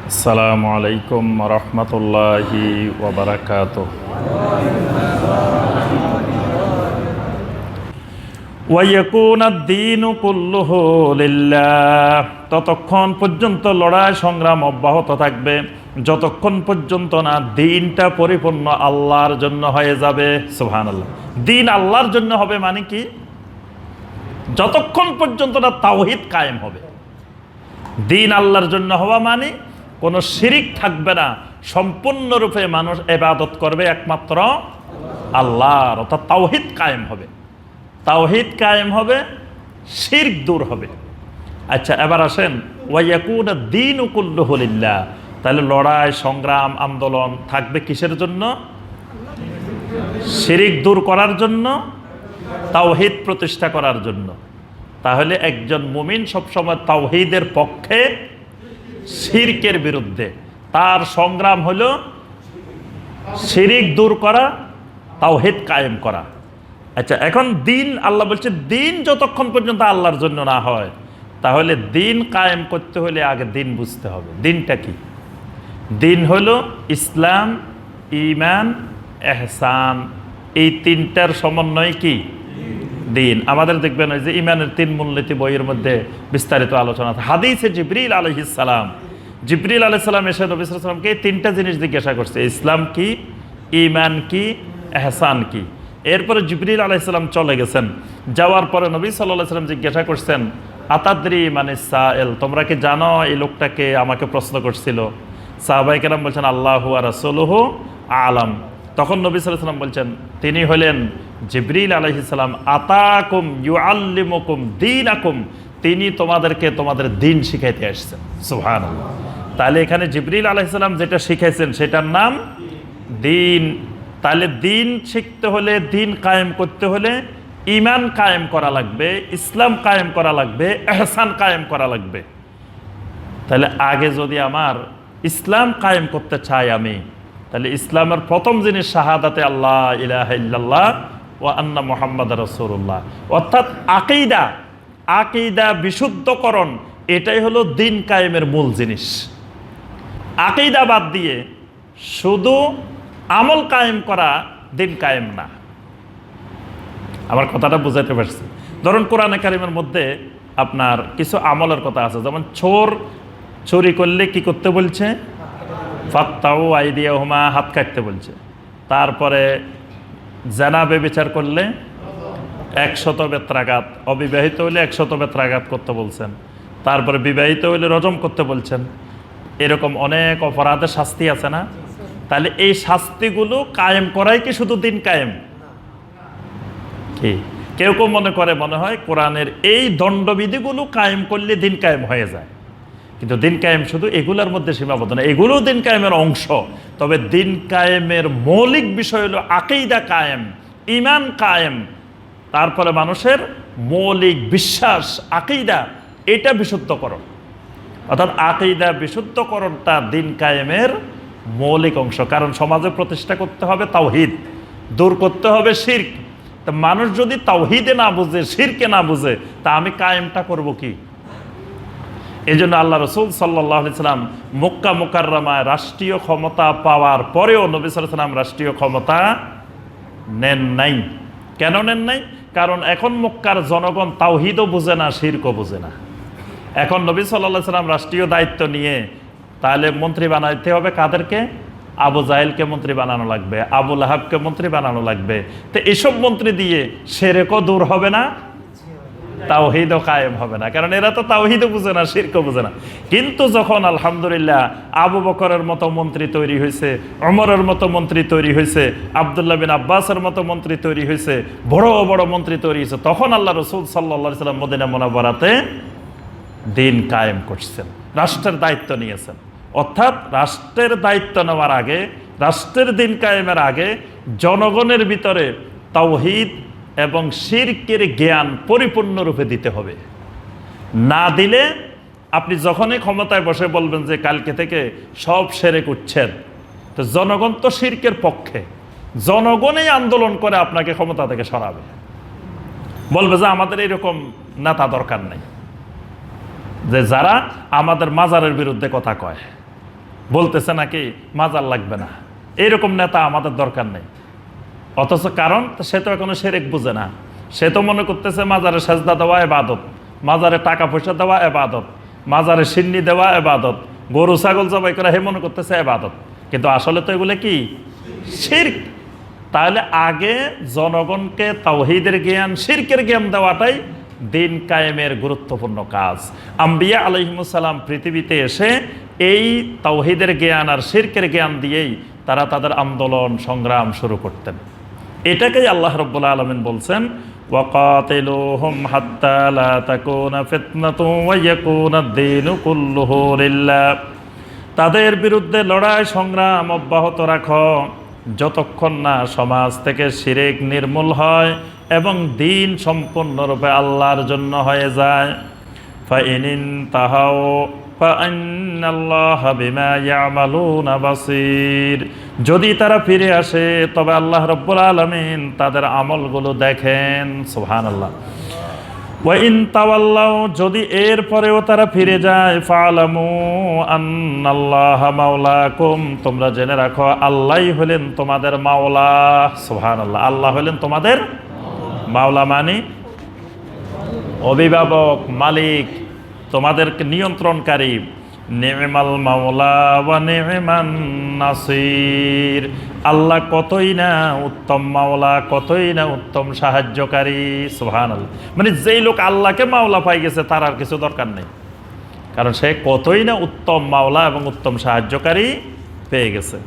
আসসালামু আলাইকুম রহমতুল্লাহি ওয়া বারাকাতুহু। ওয়া ইয়াকুনাদ-দীনু কুল্লুহু লিল্লাহ। ততক্ষণ পর্যন্ত লড়াই সংগ্রাম অব্যাহত থাকবে যতক্ষণ পর্যন্ত না দিনটা পরিপূর্ণ আল্লাহর জন্য হয়ে যাবে। সুবহানাল্লাহ। দিন আল্লাহর জন্য হবে মানে কি? যতক্ষণ পর্যন্ত না তাওহীদ কায়েম হবে। দিন আল্লাহর জন্য হওয়া মানে কোনো শিরিক থাকবে না, সম্পূর্ণরূপে মানুষ ইবাদত করবে একমাত্র আল্লাহর, অর্থাৎ তাওহীদ কায়েম হবে। তাওহীদ কায়েম হবে, শিরক দূর হবে। আচ্ছা, এবার আসেন ওয়া ইয়াকুনাদ-দীনু কুল্লুহু লিল্লাহ। তাহলে লড়াই সংগ্রাম আন্দোলন থাকবে কিসের জন্য? শিরিক দূর করার জন্য, তাওহীদ প্রতিষ্ঠা করার জন্য। তাহলে একজন মুমিন সবসময় তাওহীদের পক্ষে, শিরকের বিরুদ্ধে। তার সংগ্রাম হলো শিরিক দূর করা, তাওহীদ কায়েম করা। আচ্ছা, এখন দিন, আল্লাহ বলছে দিন যতক্ষণ পর্যন্ত আল্লাহর জন্য না হয়, তাহলে দিন কায়েম করতে হলে আগে দিন বুঝতে হবে। দিনটা কি? দিন হলো ইসলাম, ঈমান, ইহসান। এই তিনটার সমন্বয় কি দিন। আমাদের দেখবেন ওই যে ঈমানের 3 মূলনীতি বইয়ের মধ্যে বিস্তারিত আলোচনা। হাদিসে জিবরিল আলাইহিস সালাম, জিবরিল আলাইহিস সালাম এসে নবী সাল্লাল্লাহু আলাইহি ওয়াসাল্লামকে এই 3টা জিনিস জিজ্ঞাসা করছে, ইসলাম কি, ঈমান কি, ইহসান কি। এরপরে জিবরিল আলাইহিস সালাম চলে গেছেন। যাওয়ার পরে নবী সাল্লাল্লাহু আলাইহি ওয়াসাল্লাম জিজ্ঞাসা করছেন, আতাদরি মানিস সাইল, তোমরা কি জানো এই লোকটাকে আমাকে প্রশ্ন করছিল? সাহাবায়ে কেরাম বলছেন আল্লাহু ওয়া রাসূলুহু আলাম। তখন নবী সাল্লাল্লাহু আলাইহি ওয়াসাল্লাম বলছেন, তিনি হলেন জিবরিল আলাইহিস সালাম, আতাকুম ইউআল্লিমুকুম দীনাকুম, তিনি তোমাদেরকে তোমাদের দিন শিখাইতে আসছেন। সুবহানাল্লাহ। তাহলে এখানে জিবরিল আলাইহিস সালাম যেটা শিখাইছেন সেটার নাম দিন। তাহলে দিন শিখতে হলে, দিন কায়েম করতে হলে ঈমান কায়েম করা লাগবে, ইসলাম কায়েম করা লাগবে, ইহসান কায়েম করা লাগবে। তাহলে আগে যদি আমার ইসলাম কায়েম করতে চাই আমি, তাহলে ইসলামের প্রথম জিনিস শাহাদাতে আল্লাহ ইলাহা ইল্লাল্লাহ ওয়া আন্না মুহাম্মাদুর রাসূলুল্লাহ, অর্থাৎ আকীদা, আকীদা বিশুদ্ধকরণ। এটাই হলো দিন কায়েমের মূল জিনিস। আকীদা বাদ দিয়ে শুধু আমল কায়েম করা দিন কায়েম না। আমার কথাটা বুঝাতে পারছি? ধরুন কোরআনে কারিমের মধ্যে আপনার কিছু আমলের কথা আছে, যেমন চুরি করলে কি করতে বলছে? ফাক্তাউ আইদিয়াহুমা, হাত কাটতে বলছে। তারপরে জানা বেবিচার করলে 100 বেত্রাঘাত, অবিবাহিত হইলে 100 বেত্রাঘাত করতে বলছেন। তারপরে বিবাহিত হইলে রজম করতে বলছেন। এরকম অনেক অপরাধের শাস্তি আছে না? তাহলে এই শাস্তিগুলো কায়েম করাই কি শুধু দিন কায়েম? কি কেউ কেউ মনে হয় কোরআনের এই দণ্ডবিধিগুলো কায়েম করলে দিন কায়েম হয়ে যায়। কিন্তু দিন কায়েম শুধু এগুলোর মধ্যে সীমাবদ্ধ না, এগুলোও দিন কায়েমের অংশ। তবে দিন কায়েমের মৌলিক বিষয় হলো আকীদা কায়েম, ঈমান কায়েম। তারপরে মানুষের মৌলিক বিশ্বাস, আকীদা, এটা বিশুদ্ধকরণ। অর্থাৎ আকীদা বিশুদ্ধকরণটা দিন কায়েমের মৌলিক অংশ। কারণ সমাজে প্রতিষ্ঠা করতে হবে তাওহীদ, দূর করতে হবে শিরক। তা মানুষ যদি তাওহীদে না বুঝে, শিরকে না বুঝে, তা আমি কায়েমটা করব কি? এই জন্য আল্লাহ রাসূল সাল্লাল্লাহু আলাইহি সাল্লাম মক্কা মুকাররমায় রাষ্ট্রীয় ক্ষমতা পাওয়ার পরেও নবী সাল্লাল্লাহু আলাইহি সাল্লাম রাষ্ট্রীয় ক্ষমতা নেন নাই। কেন নেন নাই? কারণ এখন মক্কার জনগণ তাওহীদও বুঝে না, শিরকও বুঝে না। এখন নবী সাল্লাল্লাহু আলাইহি সাল্লাম রাষ্ট্রীয় দায়িত্ব নিয়ে তাহলে মন্ত্রী বানাইতে হবে কাদেরকে? আবু জাহেলকে মন্ত্রী বানানো লাগবে, আবু লাহাবকে মন্ত্রী বানানো লাগবে। তো এসব মন্ত্রী দিয়ে শিরকও দূর হবে না, তাওহীদও কায়েম হবে না। কারণ এরা তো তাওহীদও বুঝে না, শিরকও বুঝে না। কিন্তু যখন আলহামদুলিল্লাহ আবু বকরের মতো মন্ত্রী তৈরি হয়েছে, ওমরের মতো মন্ত্রী তৈরি হয়েছে, আব্দুল্লাহ বিন আব্বাসের মতো মন্ত্রী তৈরি হয়েছে, বড় বড় মন্ত্রী তৈরি হয়েছে, তখন আল্লাহ রাসূল সাল্লাল্লাহু আলাইহি সাল্লাম মদিনা মুনাওয়ারাতে দিন কায়েম করছেন, রাষ্ট্রের দায়িত্ব নিয়েছেন। অর্থাৎ রাষ্ট্রের দায়িত্ব নেওয়ার আগে, রাষ্ট্রের দিন কায়েমের আগে জনগণের ভিতরে তাওহীদ এবং শিরকের জ্ঞান পরিপূর্ণরূপে দিতে হবে। না দিলে আপনি যখনই ক্ষমতায় বসে বলবেন যে কালকে থেকে সব শিরক উচ্ছেদ, তো জনগণ তো শিরকের পক্ষে, জনগণই আন্দোলন করে আপনাকে ক্ষমতা থেকে সরাবে, বলবে যে আমাদের এরকম নেতা দরকার নেই। যে যারা আমাদের মাজারের বিরুদ্ধে কথা কয়, বলতেছে নাকি মাজার লাগবে না, এইরকম নেতা আমাদের দরকার নেই। অথচ কারণ সে তো এখনো শিরক বুঝে না, সে তো মনে করতেছে মাজারে সেজদা দেওয়া ইবাদত, মাজারে টাকা পয়সা দেওয়া ইবাদত, মাজারে সিন্নি দেওয়া ইবাদত, গরু ছাগল জবাই করা হে মনে করতেছে ইবাদত, কিন্তু আসলে তো এগুলো কি শিরক। তাহলে আগে জনগণকে তাওহীদের জ্ঞান, শিরকের জ্ঞান দেওয়াটাই দিন কায়েমের গুরুত্বপূর্ণ কাজ। আম্বিয়া আলাইহিমুস সালাম পৃথিবীতে এসে এই তাওহীদের জ্ঞান আর শিরকের জ্ঞান দিয়েই তারা তাদের আন্দোলন সংগ্রাম শুরু করতেন। এটাকেই আল্লাহ রাব্বুল আলামিন বলছেন, ওয়াকাতিলুহুম হাত্তা লা তাকুনা ফিতনাতুন ওয়া ইয়াকুনা আদ-দীনু কুল্লুহু লিল্লাহ। তাদের বিরুদ্ধে লড়াই সংগ্রাম অব্যাহত রাখো যতক্ষণ না সমাজ থেকে শিরক নির্মূল হয় এবং দ্বীন সম্পূর্ণরূপে আল্লাহর জন্য হয়ে যায়। ফাইন ইনতাহাউ ফাইন্নাল্লাহা বিমা ইয়ামালুনা বাসীর। যদি তারা ফিরে আসে তবে আল্লাহ রাব্বুল আলামিন তাদের আমলগুলো দেখেন। সুবহানাল্লাহ। ওয়া ইন তাওয়াল্লাউ, যদি এর পরেও তারা ফিরে যায়, ফালামু আন্নাল্লাহা মাওলাকুম, তোমরা জেনে রাখো আল্লাহই হলেন তোমাদের মাওলা। সুবহানাল্লাহ। আল্লাহ হলেন তোমাদের মাওলা, মানে অভিভাবক, মালিক, তোমাদেরকে নিয়ন্ত্রণকারী। নি'মাল মাওলা ওয়া নি'মান নাসির। আল্লাহ কতই না উত্তম মাওলা, কতই না উত্তম সাহায্যকারী। সুবহানাল্লাহ। মানে যেই লোক আল্লাহকে মাওলা পাই গেছে তার আর কিছু দরকার নেই, কারণ সে কতই না উত্তম মাওলা এবং উত্তম সাহায্যকারী পেয়ে গেছে।